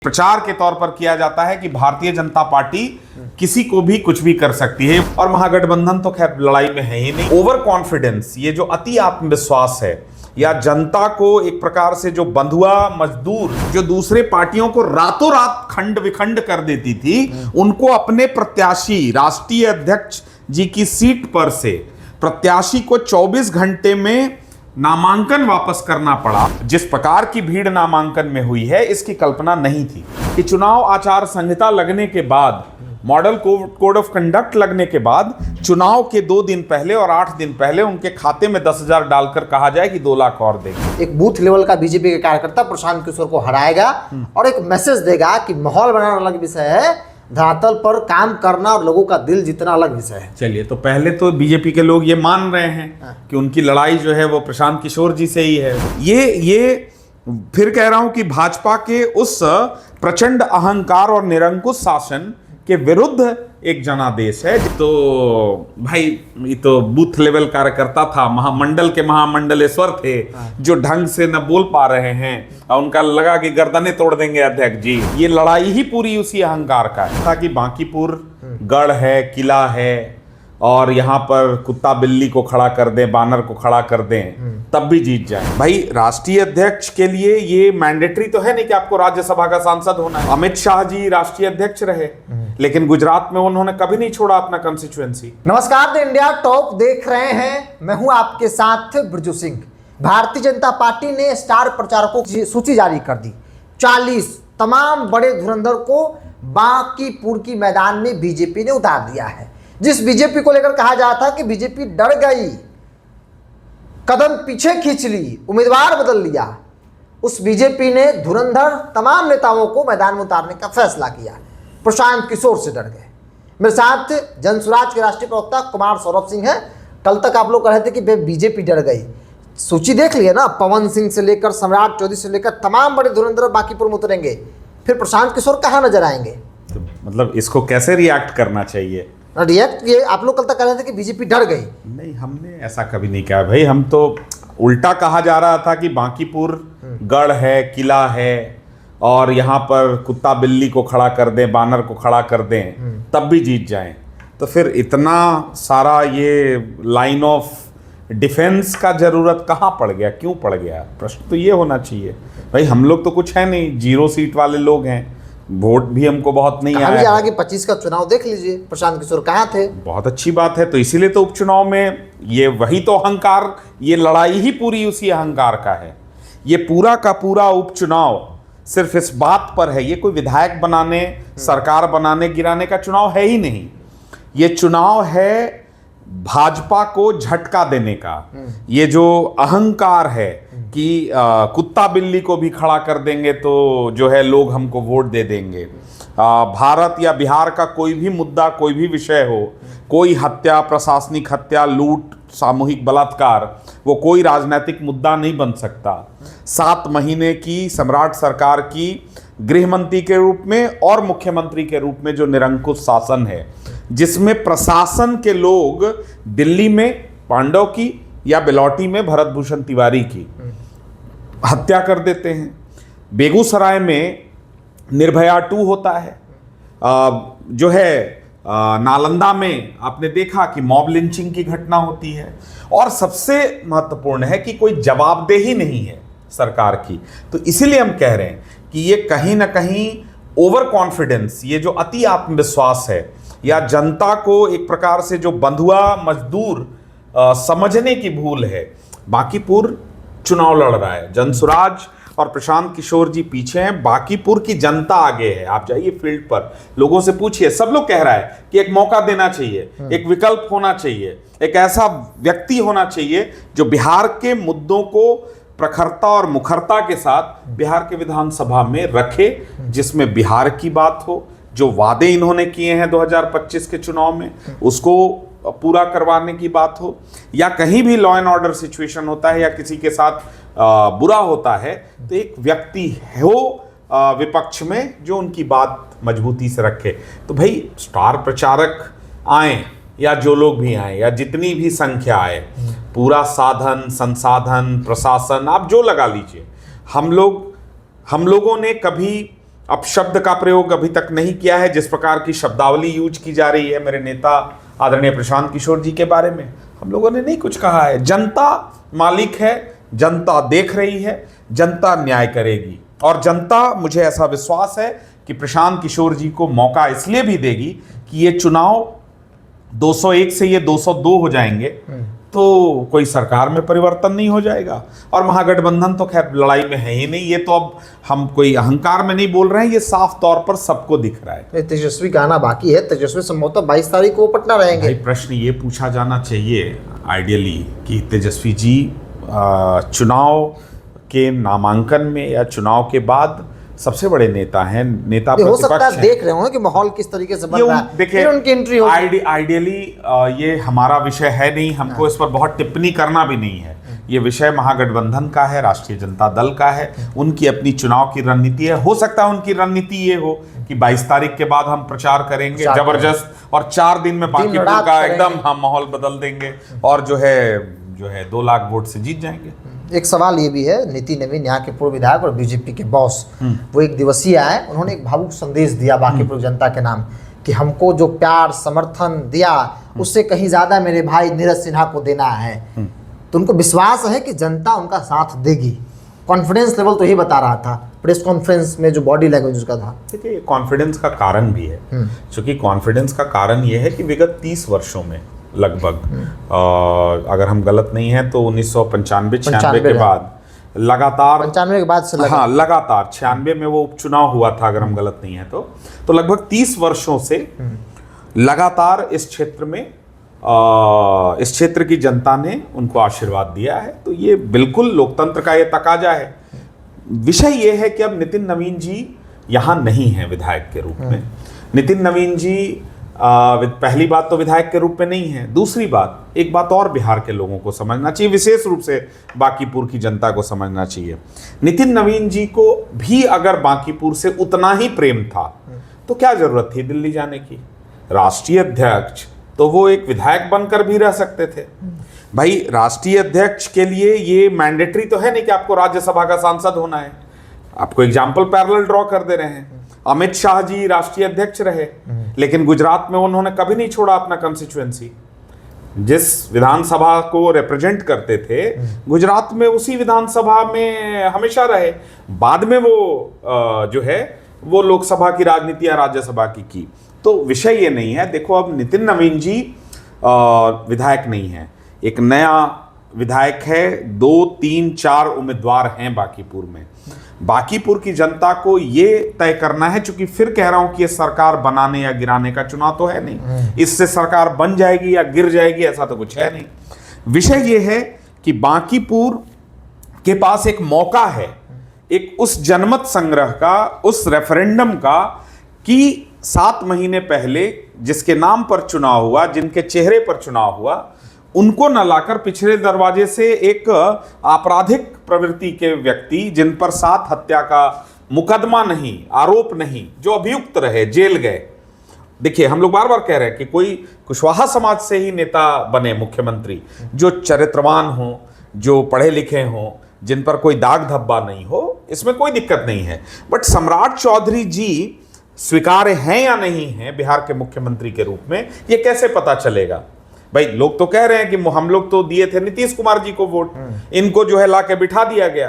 प्रचार के तौर पर किया जाता है कि भारतीय जनता पार्टी किसी को भी कुछ भी कर सकती है और महागठबंधन तो खैर लड़ाई में है ही नहीं। ओवर कॉन्फिडेंस, ये जो अति आत्मविश्वास है या जनता को एक प्रकार से जो बंधुआ मजदूर जो दूसरे पार्टियों को रातों रात खंड विखंड कर देती थी, उनको अपने प्रत्याशी राष्ट्रीय अध्यक्ष जी की सीट पर से प्रत्याशी को 24 घंटे में नामांकन वापस करना पड़ा। जिस प्रकार की भीड़ नामांकन में हुई है, इसकी कल्पना नहीं थी कि चुनाव आचार संहिता लगने के बाद, मॉडल कोड ऑफ कंडक्ट लगने के बाद, चुनाव के 2 दिन पहले और 8 दिन पहले उनके खाते में 10,000 डालकर कहा जाए कि 2 लाख और देंगे। एक बूथ लेवल का बीजेपी के कार्यकर्ता प्रशांत किशोर को हराएगा और एक मैसेज देगा कि माहौल बनाना अलग विषय है, धरातल पर काम करना और लोगों का दिल जीतना अलग विषय है। चलिए, तो पहले तो बीजेपी के लोग ये मान रहे हैं कि उनकी लड़ाई जो है वो प्रशांत किशोर जी से ही है। ये फिर कह रहा हूं कि भाजपा के उस प्रचंड अहंकार और निरंकुश शासन के विरुद्ध एक जनादेश है। तो भाई, ये तो बूथ लेवल कार्यकर्ता था, महामंडल के महामंडलेश्वर थे, जो ढंग से न बोल पा रहे हैं और उनका लगा कि गर्दनें तोड़ देंगे अध्यक्ष जी। ये लड़ाई ही पूरी उसी अहंकार का है। ताकि बांकीपुर गढ़ है, किला है और यहाँ पर कुत्ता बिल्ली को खड़ा कर दें, बानर को खड़ा कर दें, तब भी जीत जाए। भाई, राष्ट्रीय अध्यक्ष के लिए ये मैंडेटरी तो है नहीं कि आपको राज्यसभा का सांसद होना है। अमित शाह जी राष्ट्रीय अध्यक्ष रहे, लेकिन गुजरात में उन्होंने कभी नहीं छोड़ा अपना कंस्टिट्यूएंसी। नमस्कार, द इंडिया टॉप देख रहे हैं, मैं हूं आपके साथ ब्रजू सिंह। भारतीय जनता पार्टी ने स्टार प्रचारकों की सूची जारी कर दी। 40 तमाम बड़े धुरंधर को बांकीपुर की मैदान में बीजेपी ने उतार दिया है। जिस बीजेपी को लेकर कहा जा रहा था कि बीजेपी डर गई, कदम पीछे खींच ली, उम्मीदवार बदल लिया, उस बीजेपी ने धुरंधर तमाम नेताओं को मैदान में उतारने का फैसला किया। प्रशांत किशोर से डर गए। मेरे साथ जनसुराज के राष्ट्रीय प्रवक्ता कुमार सौरभ सिंह हैं। कल तक आप लोग कह रहे थे कि बीजेपी डर गई, सूची देख लिया ना, पवन सिंह से लेकर सम्राट चौधरी से लेकर तमाम बड़े धुरंधर बांकीपुर में उतरेंगे। फिर प्रशांत किशोर कहाँ नजर आएंगे? तो मतलब इसको कैसे रिएक्ट करना चाहिए? रिएक्ट ये आप लोग कल तक कह रहे थे कि बीजेपी डर गई। नहीं, हमने ऐसा कभी नहीं कहा भाई। हम तो उल्टा कहा जा रहा था कि बांकीपुर गढ़ है, किला है और यहाँ पर कुत्ता बिल्ली को खड़ा कर दें, बानर को खड़ा कर दें, तब भी जीत जाएं। तो फिर इतना सारा ये लाइन ऑफ डिफेंस का जरूरत कहाँ पड़ गया, क्यों पड़ गया? प्रश्न तो ये होना चाहिए भाई। हम लोग तो कुछ है नहीं, 0 सीट वाले लोग हैं, वोट भी हमको बहुत नहीं आया। जा रहा कि 25 का चुनाव देख लीजिए, प्रशांत किशोर कहाँ थे। बहुत अच्छी बात है। तो इसीलिए तो उपचुनाव में ये वही तो अहंकार, ये लड़ाई ही पूरी उसी अहंकार का है। ये पूरा का पूरा उपचुनाव सिर्फ इस बात पर है, ये कोई विधायक बनाने, सरकार बनाने गिराने का चुनाव है ही नहीं। ये चुनाव है भाजपा को झटका देने का। ये जो अहंकार है कि कुत्ता बिल्ली को भी खड़ा कर देंगे तो जो है लोग हमको वोट दे देंगे। भारत या बिहार का कोई भी मुद्दा, कोई भी विषय हो, कोई हत्या, प्रशासनिक हत्या, लूट, सामूहिक बलात्कार, वो कोई राजनीतिक मुद्दा नहीं बन सकता। 7 महीने की सम्राट सरकार की गृह मंत्री के रूप में और मुख्यमंत्री के रूप में जो निरंकुश शासन है, जिसमें प्रशासन के लोग दिल्ली में पांडव की या बिलौटी में भरत भूषण तिवारी की हत्या कर देते हैं। बेगूसराय में निर्भया 2 होता है, जो है नालंदा में आपने देखा कि मॉब लिंचिंग की घटना होती है, और सबसे महत्वपूर्ण है कि कोई जवाबदेही नहीं है सरकार की। तो इसीलिए हम कह रहे हैं कि ये कहीं ना कहीं ओवर कॉन्फिडेंस, ये जो अति आत्मविश्वास है या जनता को एक प्रकार से जो बंधुआ मजदूर समझने की भूल है। बांकीपुर चुनाव लड़ रहा है, जनसुराज और प्रशांत किशोर जी पीछे हैं, बांकीपुर की जनता आगे है। आप जाइए फील्ड पर, लोगों से पूछिए, सब लोग कह रहा है कि एक मौका देना चाहिए, एक विकल्प होना चाहिए, एक ऐसा व्यक्ति होना चाहिए जो बिहार के मुद्दों को प्रखरता और मुखरता के साथ बिहार के विधानसभा में रखे, जिसमें बिहार की बात हो, जो वादे इन्होंने किए हैं 2025 के चुनाव में उसको पूरा करवाने की बात हो, या कहीं भी लॉ एंड ऑर्डर सिचुएशन होता है या किसी के साथ बुरा होता है, तो एक व्यक्ति हो विपक्ष में जो उनकी बात मजबूती से रखे। तो भाई, स्टार प्रचारक आए या जो लोग भी आए या जितनी भी संख्या आए, पूरा साधन, संसाधन, प्रशासन आप जो लगा लीजिए, हम लोगों ने कभी अपशब्द का प्रयोग अभी तक नहीं किया है। जिस प्रकार की शब्दावली यूज की जा रही है मेरे नेता आदरणीय प्रशांत किशोर जी के बारे में, हम लोगों ने नहीं कुछ कहा है। जनता मालिक है, जनता देख रही है, जनता न्याय करेगी, और जनता, मुझे ऐसा विश्वास है कि प्रशांत किशोर जी को मौका इसलिए भी देगी कि ये चुनाव 201 से ये 202 हो जाएंगे तो कोई सरकार में परिवर्तन नहीं हो जाएगा, और महागठबंधन तो खैर लड़ाई में है ही नहीं। ये तो अब हम कोई अहंकार में नहीं बोल रहे हैं, ये साफ तौर पर सबको दिख रहा है। तेजस्वी का आना बाकी है, तेजस्वी संभवतः 22 तारीख को पटना रहेंगे। भाई प्रश्न ये पूछा जाना चाहिए आइडियली कि तेजस्वी जी चुनाव के नामांकन में या चुनाव के बाद सबसे बड़े नेता हैं, नेता हो सकता प्रतिपक्ष है हैं। देख रहे होंगे कि माहौल किस तरीके से बन रहा है, देखिए फिर उनकी एंट्री होगी। आइडियली ये हमारा विषय है नहीं, हमको इस पर बहुत टिप्पणी करना भी नहीं है। ये विषय महागठबंधन का है, राष्ट्रीय जनता दल का है, उनकी अपनी चुनाव की रणनीति है। हो सकता है उनकी रणनीति ये हो कि 22 तारीख के बाद हम प्रचार करेंगे जबरदस्त, और 4 दिन में बांकीपुर का एकदम हम माहौल बदल देंगे और जो है 2 लाख वोट से जीत जाएंगे। एक सवाल ये भी है, नीति नवीन यहाँ के पूर्व विधायक और बीजेपी के बॉस, वो एक दिवसीय आए, उन्होंने एक भावुक संदेश दिया बांकीपुर जनता के नाम कि हमको जो प्यार समर्थन दिया उससे कहीं ज्यादा मेरे भाई नीरज सिन्हा को देना है। तो उनको विश्वास है कि जनता उनका साथ देगी। कॉन्फिडेंस लेवल तो यही बता रहा था प्रेस कॉन्फ्रेंस में, जो बॉडी लैंग्वेज उसका था। देखिए कॉन्फिडेंस का कारण भी है, क्योंकि कॉन्फिडेंस का कारण ये है कि विगत 30 वर्षों में लगभग, अगर हम गलत नहीं हैं तो 1995-96 के बाद लगातार, 95 के बाद से लगातार 96 में वो उपचुनाव हुआ था अगर हम गलत नहीं हैं तो लगभग 30 वर्षों से लगातार इस क्षेत्र में इस क्षेत्र की जनता ने उनको आशीर्वाद दिया है। तो ये बिल्कुल लोकतंत्र का ये तकाजा है। विषय ये है कि अब नितिन नवीन जी यहाँ नहीं है विधायक के रूप में। नितिन नवीन जी पहली बात तो विधायक के रूप में नहीं है, दूसरी बात, एक बात और बिहार के लोगों को समझना चाहिए, विशेष रूप से बांकीपुर की जनता को समझना चाहिए। नितिन नवीन जी को भी अगर बांकीपुर से उतना ही प्रेम था तो क्या जरूरत थी दिल्ली जाने की? राष्ट्रीय अध्यक्ष तो वो एक विधायक बनकर भी रह सकते थे। भाई राष्ट्रीय अध्यक्ष के लिए ये मैंडेटरी तो है नहीं कि आपको राज्यसभा का सांसद होना है। आपको एग्जाम्पल पैरेलल ड्रॉ कर दे रहे हैं। अमित शाह जी राष्ट्रीय अध्यक्ष रहे, लेकिन गुजरात में उन्होंने कभी नहीं छोड़ा अपना कंस्टिट्यूएंसी। जिस विधानसभा को रिप्रेजेंट करते थे गुजरात में, उसी विधानसभा में हमेशा रहे। बाद में वो जो है वो लोकसभा की राजनीति या राज्यसभा की। तो विषय ये नहीं है। देखो अब नितिन नवीन जी विधायक नहीं है, एक नया विधायक है। 2, 3, 4 उम्मीदवार हैं बांकीपुर में। बांकीपुर की जनता को ये तय करना है, चूंकि फिर कह रहा हूं कि ये सरकार बनाने या गिराने का चुनाव तो है नहीं, इससे सरकार बन जाएगी या गिर जाएगी ऐसा तो कुछ है नहीं। विषय ये है कि बांकीपुर के पास एक मौका है, एक उस जनमत संग्रह का, उस रेफरेंडम का, कि 7 महीने पहले जिसके नाम पर चुनाव हुआ, जिनके चेहरे पर चुनाव हुआ, उनको न लाकर पिछले दरवाजे से एक आपराधिक प्रवृत्ति के व्यक्ति, जिन पर 7 हत्या का मुकदमा नहीं, आरोप नहीं, जो अभियुक्त रहे, जेल गए। देखिए हम लोग बार बार कह रहे हैं कि कोई कुशवाहा समाज से ही नेता बने मुख्यमंत्री, जो चरित्रवान हो, जो पढ़े लिखे हो, जिन पर कोई दाग धब्बा नहीं हो, इसमें कोई दिक्कत नहीं है। बट सम्राट चौधरी जी स्वीकार्य हैं या नहीं हैं बिहार के मुख्यमंत्री के रूप में, ये कैसे पता चलेगा? भाई लोग तो कह रहे हैं कि हम लोग तो दिए थे नीतीश कुमार जी को वोट, इनको जो है लाके बिठा दिया गया।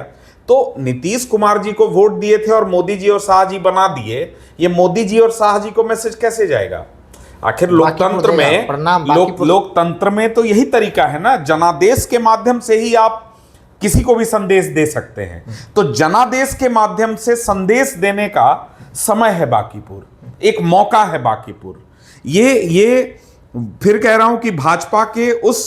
तो नीतीश कुमार जी को वोट दिए थे और मोदी जी और शाह जी बना दिए, ये मोदी जी और शाह जी को मैसेज कैसे जाएगा? आखिर लोकतंत्र में तो यही तरीका है ना, जनादेश के माध्यम से ही आप किसी को भी संदेश दे सकते हैं। तो जनादेश के माध्यम से संदेश देने का समय है बांकीपुर, एक मौका है बांकीपुर। ये फिर कह रहा हूं कि भाजपा के उस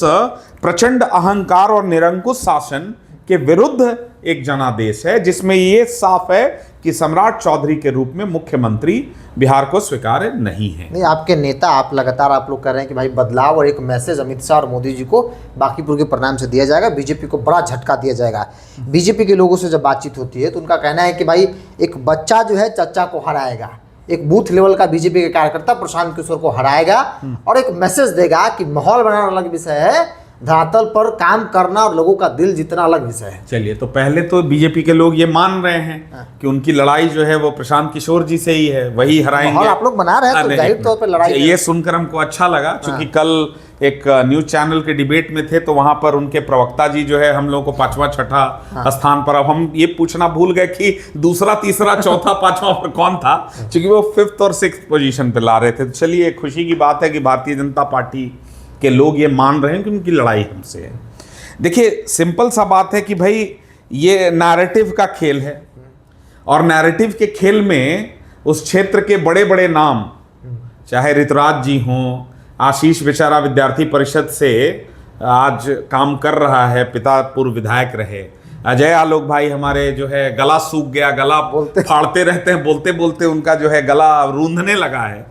प्रचंड अहंकार और निरंकुश शासन के विरुद्ध एक जनादेश है, जिसमें ये साफ है कि सम्राट चौधरी के रूप में मुख्यमंत्री बिहार को स्वीकार्य नहीं है। नहीं, आपके नेता, आप लगातार आप लोग कह रहे हैं कि भाई बदलाव और एक मैसेज अमित शाह और मोदी जी को बांकीपुर के परिणाम से दिया जाएगा, बीजेपी को बड़ा झटका दिया जाएगा। बीजेपी के लोगों से जब बातचीत होती है तो उनका कहना है कि भाई एक बच्चा जो है चच्चा को हराएगा, एक बूथ लेवल का बीजेपी के कार्यकर्ता प्रशांत किशोर को हराएगा और एक मैसेज देगा कि माहौल बनाना अलग विषय है, धरातल पर काम करना और लोगों का दिल जीतना अलग विषय है। चलिए, तो पहले तो बीजेपी के लोग ये मान रहे हैं कि उनकी लड़ाई जो है वो प्रशांत किशोर जी से ही है, वही हराएंगे। और आप लोग बना रहे हैं तो जाहिर तौर पर लड़ाई ये सुनकर हमको अच्छा लगा, क्योंकि कल एक न्यूज चैनल के डिबेट में थे तो वहां पर उनके प्रवक्ता जी जो है हम लोगों को 5वां 6ठा स्थान पर, अब हम ये पूछना भूल गए कि दूसरा तीसरा चौथा 5वां पर कौन था, क्योंकि वो 5th और 6th पोजीशन पे ला रहे थे। तो चलिए, खुशी की बात है कि भारतीय जनता पार्टी के लोग ये मान रहे हैं कि उनकी लड़ाई हमसे है। देखिए, सिंपल सा बात है कि भाई ये नैरेटिव का खेल है, और नैरेटिव के खेल में उस क्षेत्र के बड़े बड़े नाम, चाहे ऋतुराज जी हों, आशीष बेचारा विद्यार्थी परिषद से आज काम कर रहा है, पिता पूर्व विधायक रहे, अजय आलोक भाई हमारे जो है गला सूख गया, गला फाड़ते रहते हैं, बोलते बोलते उनका जो है गला रूंधने लगा है।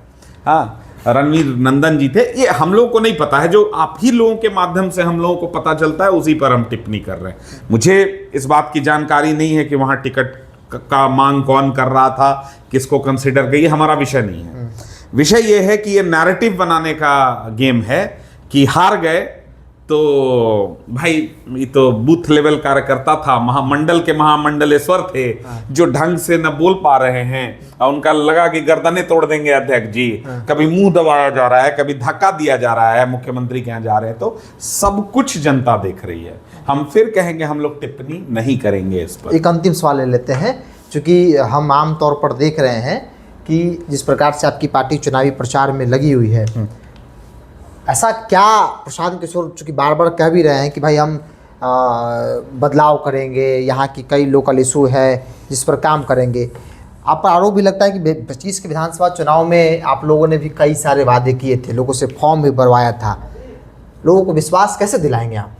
हाँ, रणवीर नंदन जी थे। ये हम लोगों को नहीं पता है, जो आप ही लोगों के माध्यम से हम लोगों को पता चलता है उसी पर हम टिप्पणी कर रहे हैं। मुझे इस बात की जानकारी नहीं है कि वहाँ टिकट का मांग कौन कर रहा था, किसको कंसिडर किया, हमारा विषय नहीं है। विषय ये है कि ये नैरेटिव बनाने का गेम है कि हार गए तो भाई ये तो बूथ लेवल कार्यकर्ता था, महामंडल के महामंडलेश्वर थे, जो ढंग से न बोल पा रहे हैं और उनका लगा कि गर्दनें तोड़ देंगे अध्यक्ष जी, कभी मुंह दबाया जा रहा है, कभी धक्का दिया जा रहा है, मुख्यमंत्री के यहाँ जा रहे हैं। तो सब कुछ जनता देख रही है। हम फिर कहेंगे हम लोग टिप्पणी नहीं करेंगे इस पर। एक अंतिम सवाल ले लेते हैं, क्योंकि हम आम तौर पर देख रहे हैं कि जिस प्रकार से आपकी पार्टी चुनावी प्रचार में लगी हुई है, ऐसा क्या प्रशांत किशोर चूँकि बार बार कह भी रहे हैं कि भाई हम बदलाव करेंगे, यहाँ की कई लोकल इशू है जिस पर काम करेंगे, आप पर आरोप भी लगता है कि 25 के विधानसभा चुनाव में आप लोगों ने भी कई सारे वादे किए थे, लोगों से फॉर्म भी भरवाया था, लोगों को विश्वास कैसे दिलाएंगे आप?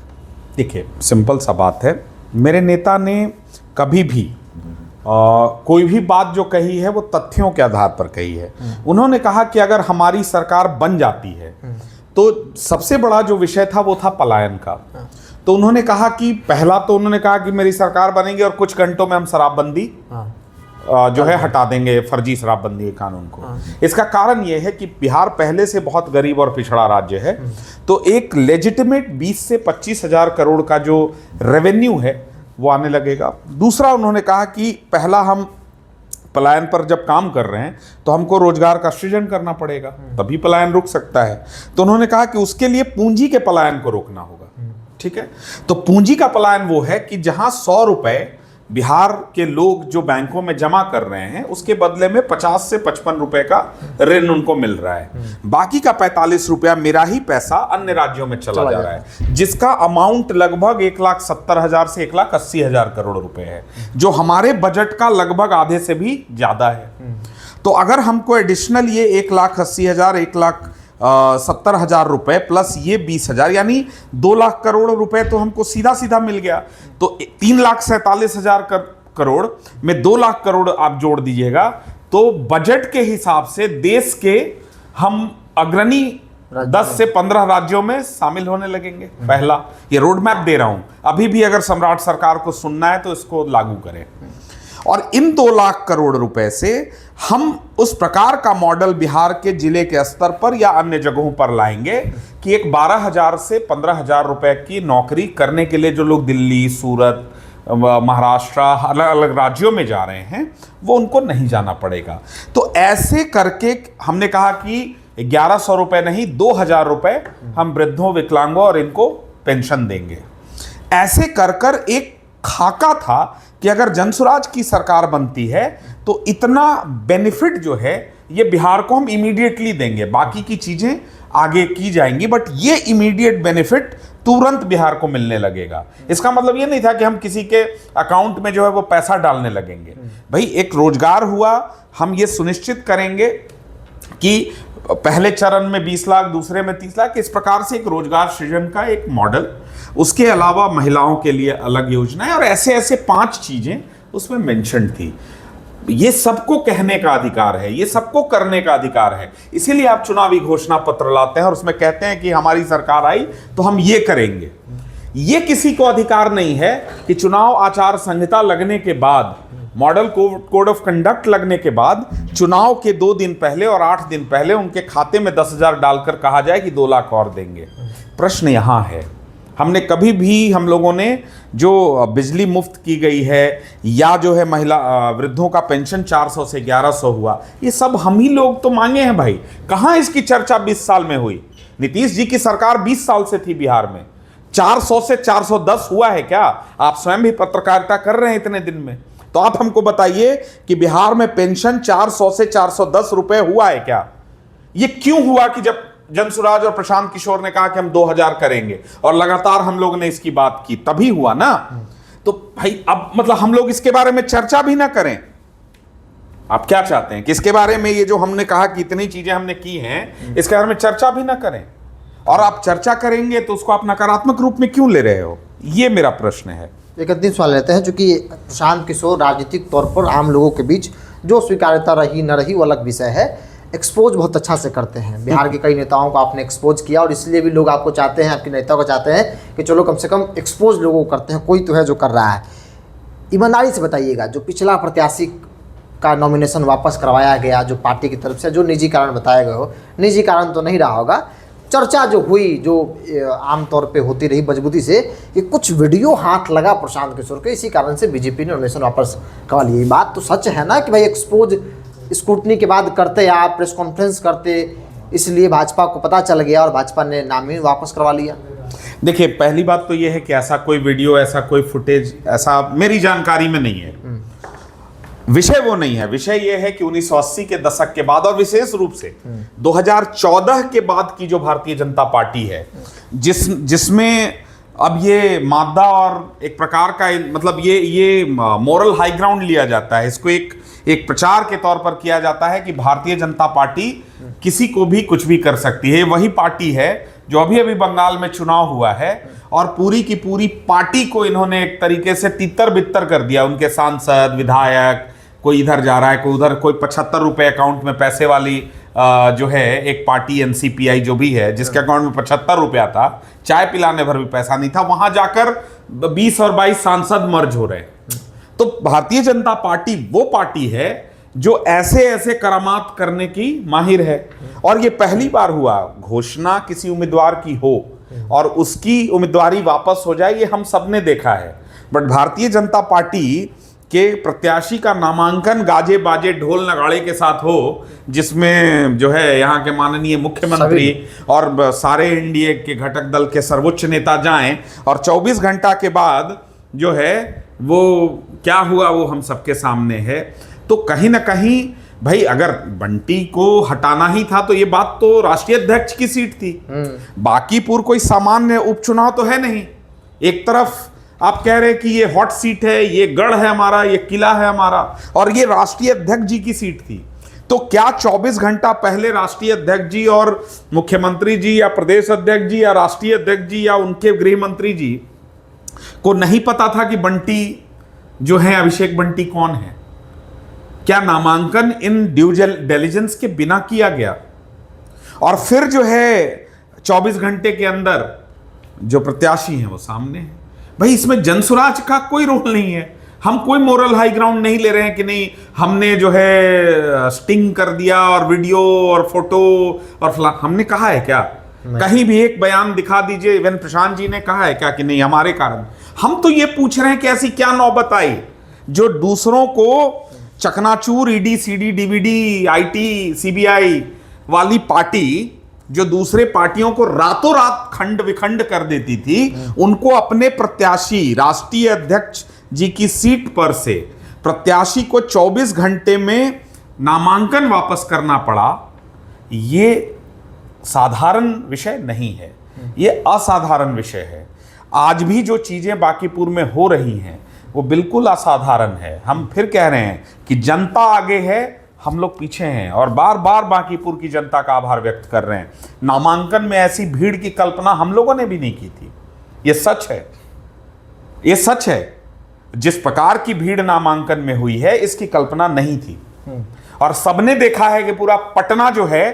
देखिए, सिंपल सा बात है, मेरे नेता ने कभी भी कोई भी बात जो कही है वो तथ्यों के आधार पर कही है। उन्होंने कहा कि अगर हमारी सरकार बन जाती है तो सबसे बड़ा जो विषय था वो था पलायन का। तो उन्होंने कहा कि पहला तो उन्होंने कहा कि मेरी सरकार बनेगी और कुछ घंटों में हम शराबबंदी जो है हटा देंगे, फर्जी शराबबंदी के कानून को। इसका कारण यह है कि बिहार पहले से बहुत गरीब और पिछड़ा राज्य है, तो एक लेजिटिमेट 20 से 25 हजार करोड़ का जो रेवेन्यू है वो आने लगेगा। दूसरा उन्होंने कहा कि पहला हम पलायन पर जब काम कर रहे हैं तो हमको रोजगार का सृजन करना पड़ेगा, तभी पलायन रुक सकता है। तो उन्होंने कहा कि उसके लिए पूंजी के पलायन को रोकना होगा। ठीक है, तो पूंजी का पलायन वो है कि जहां 100 रुपए बिहार के लोग जो बैंकों में जमा कर रहे हैं उसके बदले में 50 से 55 रुपए का ऋण उनको मिल रहा है, बाकी का 45 रुपया मेरा ही पैसा अन्य राज्यों में चला जा रहा है, जिसका अमाउंट लगभग 1,70,000 से 1,80,000 करोड़ रुपए है, जो हमारे बजट का लगभग आधे से भी ज्यादा है। तो अगर हमको एडिशनल ये 1,80,000 1,70,000 रुपए प्लस ये 20,000 यानी 2 लाख करोड़ रुपए तो हमको सीधा सीधा मिल गया। तो 3,47,000 करोड़ में 2 लाख करोड़ आप जोड़ दीजिएगा तो बजट के हिसाब से देश के हम अग्रणी 10 से 15 राज्यों में शामिल होने लगेंगे। पहला ये रोड मैप दे रहा हूं, अभी भी अगर सम्राट सरकार को सुनना है तो इसको लागू करें। और इन 2 लाख करोड़ रुपए से हम उस प्रकार का मॉडल बिहार के जिले के स्तर पर या अन्य जगहों पर लाएंगे कि एक 12,000 से 15,000 रुपए की नौकरी करने के लिए जो लोग दिल्ली, सूरत, महाराष्ट्र, अलग अलग राज्यों में जा रहे हैं वो उनको नहीं जाना पड़ेगा। तो ऐसे करके हमने कहा कि 1,100 रुपए नहीं 2,000 रुपए हम वृद्धों, विकलांगों और इनको पेंशन देंगे। ऐसे कर कर एक खाका था कि अगर जनसुराज की सरकार बनती है तो इतना बेनिफिट जो है ये बिहार को हम इमीडिएटली देंगे, बाकी की चीजें आगे की जाएंगी, बट ये इमीडिएट बेनिफिट तुरंत बिहार को मिलने लगेगा। इसका मतलब ये नहीं था कि हम किसी के अकाउंट में जो है वो पैसा डालने लगेंगे। भाई एक रोजगार हुआ, हम ये सुनिश्चित करेंगे कि पहले चरण में 20 लाख, दूसरे में 30 लाख, इस प्रकार से एक रोजगार सृजन का एक मॉडल। उसके अलावा महिलाओं के लिए अलग योजना है और ऐसे ऐसे 5 चीजें उसमें मेंशन थी। ये सबको कहने का अधिकार है, ये सबको करने का अधिकार है, इसीलिए आप चुनावी घोषणा पत्र लाते हैं और उसमें कहते हैं कि हमारी सरकार आई तो हम ये करेंगे। ये किसी को अधिकार नहीं है कि चुनाव आचार संहिता लगने के बाद, मॉडल कोड ऑफ कंडक्ट लगने के बाद, चुनाव के 2 दिन पहले और 8 दिन पहले उनके खाते में 10,000 डालकर कहा जाए कि 2 लाख और देंगे। प्रश्न यहां है हमने कभी भी हम लोगों ने जो बिजली मुफ्त की गई है या जो है महिला वृद्धों का पेंशन 400 से 1100 हुआ, ये सब हम ही लोग तो मांगे हैं भाई। कहाँ इसकी चर्चा 20 साल में हुई? नीतीश जी की सरकार 20 साल से थी बिहार में, 400 से 410 हुआ है क्या? आप स्वयं भी पत्रकारिता कर रहे हैं इतने दिन में, तो आप हमको बताइए कि बिहार में पेंशन 400 से 410 रुपए हुआ है क्या? ये क्यों हुआ कि जब जनसुराज और प्रशांत किशोर ने कहा कि हम 2000 करेंगे और लगातार हम लोग ने इसकी बात की, तभी हुआ ना। तो भाई अब मतलब हम लोग इसके बारे में चर्चा भी ना करें? आप क्या चाहते हैं कि इसके बारे में, ये जो हमने कहा कि इतनी चीजें हमने की हैं, इसके बारे में चर्चा भी ना करें? और आप चर्चा करेंगे तो उसको आप नकारात्मक रूप में क्यों ले रहे हो? ये मेरा प्रश्न है। एक अंतिम सवाल लेते हैं, चूंकि प्रशांत किशोर राजनीतिक तौर पर आम लोगों के बीच जो स्वीकार्यता रही न रही वो अलग विषय है, एक्सपोज बहुत अच्छा से करते हैं। बिहार के कई नेताओं को आपने एक्सपोज किया और इसलिए भी लोग आपको चाहते हैं, आपके नेताओं को चाहते हैं कि चलो कम से कम एक्सपोज लोगों को करते हैं, कोई तो है जो कर रहा है। ईमानदारी से बताइएगा, जो पिछला प्रत्याशी का नॉमिनेशन वापस करवाया गया जो पार्टी की तरफ से, जो निजी कारण बताया गया हो, निजी कारण तो नहीं रहा होगा, चर्चा जो हुई जो आमतौर पे होती रही मजबूती से, कि कुछ वीडियो हाथ लगा प्रशांत किशोर के, इसी कारण से बीजेपी ने नॉमिनेशन वापस करवा लिया। ये बात तो सच है ना कि भाई एक्सपोज स्क्रूटनी के बाद करते, आप प्रेस कॉन्फ्रेंस करते, इसलिए भाजपा को पता चल गया और भाजपा ने नाम ही वापस करवा लिया? देखिए, पहली बात तो यह है कि ऐसा कोई वीडियो, ऐसा कोई फुटेज, ऐसा मेरी जानकारी में नहीं है। विषय वो नहीं है। विषय ये है कि 1980 के दशक के बाद और विशेष रूप से 2014 के बाद की जो भारतीय जनता पार्टी है, जिसमें अब ये मादा और एक प्रकार का मतलब ये मोरल हाई ग्राउंड लिया जाता है, इसको एक प्रचार के तौर पर किया जाता है कि भारतीय जनता पार्टी किसी को भी कुछ भी कर सकती है। वही पार्टी है जो अभी अभी बंगाल में चुनाव हुआ है और पूरी की पूरी पार्टी को इन्होंने एक तरीके से तितर बितर कर दिया। उनके सांसद, विधायक, कोई इधर जा रहा है, कोई उधर, कोई 75 रुपए अकाउंट में पैसे वाली जो है एक पार्टी एनसीपीआई जो भी है, जिसके अकाउंट में 75 रुपया था, चाय पिलाने भर भी पैसा नहीं था, वहां जाकर 20 और 22 सांसद मर्ज हो रहे हैं। तो भारतीय जनता पार्टी वो पार्टी है जो ऐसे ऐसे करामात करने की माहिर है। और ये पहली बार हुआ घोषणा किसी उम्मीदवार की हो और उसकी उम्मीदवारी वापस हो जाए, ये हम सबने देखा है। बट भारतीय जनता पार्टी के प्रत्याशी का नामांकन गाजे बाजे ढोल नगाड़े के साथ हो, जिसमें जो है यहाँ के माननीय मुख्यमंत्री और सारे एनडीए के घटक दल के सर्वोच्च नेता जाएं और 24 घंटा के बाद जो है वो क्या हुआ वो हम सबके सामने है। तो कहीं ना कहीं भाई अगर बंटी को हटाना ही था तो ये बात तो राष्ट्रीय अध्यक्ष की सीट थी, बांकीपुर कोई सामान्य उपचुनाव तो है नहीं। एक तरफ आप कह रहे हैं कि ये हॉट सीट है, ये गढ़ है हमारा, ये किला है हमारा, और ये राष्ट्रीय अध्यक्ष जी की सीट थी। तो क्या 24 घंटा पहले राष्ट्रीय अध्यक्ष जी और मुख्यमंत्री जी या प्रदेश अध्यक्ष जी या राष्ट्रीय अध्यक्ष जी या उनके गृह मंत्री जी को नहीं पता था कि बंटी जो है, अभिषेक बंटी कौन है? क्या नामांकन इन ड्यू डिलिजेंस के बिना किया गया? और फिर जो है 24 घंटे के अंदर जो प्रत्याशी हैं वो सामने हैं। भाई इसमें जनसुराज का कोई रोल नहीं है। हम कोई मोरल हाई ग्राउंड नहीं ले रहे हैं कि नहीं हमने जो है स्टिंग कर दिया और वीडियो और फोटो और फलां। हमने कहा है क्या? कहीं भी एक बयान दिखा दीजिए। इवन प्रशांत जी ने कहा है क्या कि नहीं हमारे कारण? हम तो ये पूछ रहे हैं कि ऐसी क्या नौबत आई जो दूसरों को चकनाचूर, ED, CD, DVD, IT, CBI वाली पार्टी जो दूसरे पार्टियों को रातों रात खंड विखंड कर देती थी, उनको अपने प्रत्याशी राष्ट्रीय अध्यक्ष जी की सीट पर से प्रत्याशी को 24 घंटे में नामांकन वापस करना पड़ा। ये साधारण विषय नहीं है, ये असाधारण विषय है। आज भी जो चीजें बांकीपुर में हो रही हैं वो बिल्कुल असाधारण है। हम फिर कह रहे हैं कि जनता आगे है, हम लोग पीछे हैं, और बार बार बांकीपुर की जनता का आभार व्यक्त कर रहे हैं। नामांकन में ऐसी भीड़ की कल्पना हम लोगों ने भी नहीं की थी। ये सच है, ये सच है। जिस प्रकार की भीड़ नामांकन में हुई है इसकी कल्पना नहीं थी। और सबने देखा है कि पूरा पटना जो है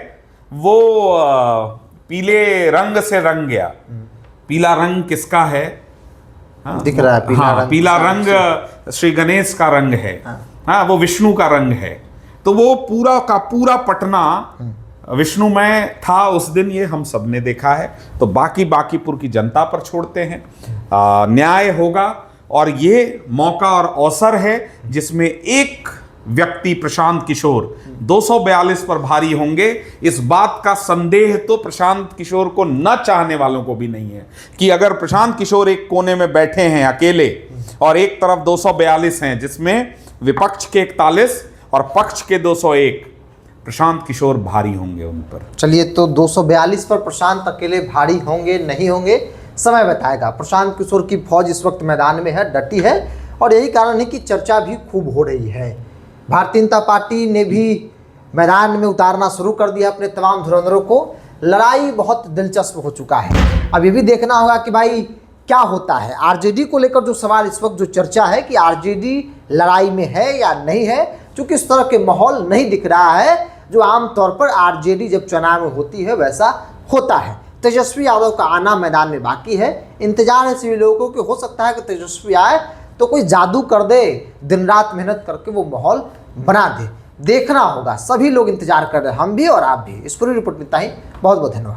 वो पीले रंग से रंग गया। पीला रंग किसका है? दिख रहा है पीला रंग। पीला रंग श्री गणेश का रंग है। हाँ, वो विष्णु का रंग है। तो वो पूरा का पूरा पटना विष्णुमय था उस दिन, ये हम सब ने देखा है। तो बाकी बाकीपुर की जनता पर छोड़ते हैं, न्याय होगा। और ये मौका और अवसर है जिसमें एक व्यक्ति प्रशांत किशोर 242 पर भारी होंगे। इस बात का संदेह तो प्रशांत किशोर को न चाहने वालों को भी नहीं है कि अगर प्रशांत किशोर एक कोने में बैठे हैं अकेले और एक तरफ 242 हैं, जिसमें विपक्ष के 41 और पक्ष के 201, प्रशांत किशोर भारी होंगे उन पर। चलिए, तो 242 पर प्रशांत अकेले भारी होंगे नहीं होंगे समय बताएगा। प्रशांत किशोर की फौज इस वक्त मैदान में है, डटी है, और यही कारण है कि चर्चा भी खूब हो रही है। भारतीय जनता पार्टी ने भी मैदान में उतारना शुरू कर दिया अपने तमाम धुरंधरों को। लड़ाई बहुत दिलचस्प हो चुका है। अब ये भी देखना होगा कि भाई क्या होता है। आरजेडी को लेकर जो सवाल इस वक्त जो चर्चा है कि आरजेडी लड़ाई में है या नहीं है, क्योंकि इस तरह के माहौल नहीं दिख रहा है जो आमतौर पर आरजेडी जब चुनाव में होती है वैसा होता है। तेजस्वी यादव का आना मैदान में बाकी है। इंतजार है सभी लोगों को कि हो सकता है कि तेजस्वी आए तो कोई जादू कर दे, दिन रात मेहनत करके वो माहौल बना दे। देखना होगा, सभी लोग इंतजार कर रहे हैं, हम भी और आप भी। इस पूरी रिपोर्ट में इतना ही। बहुत बहुत धन्यवाद।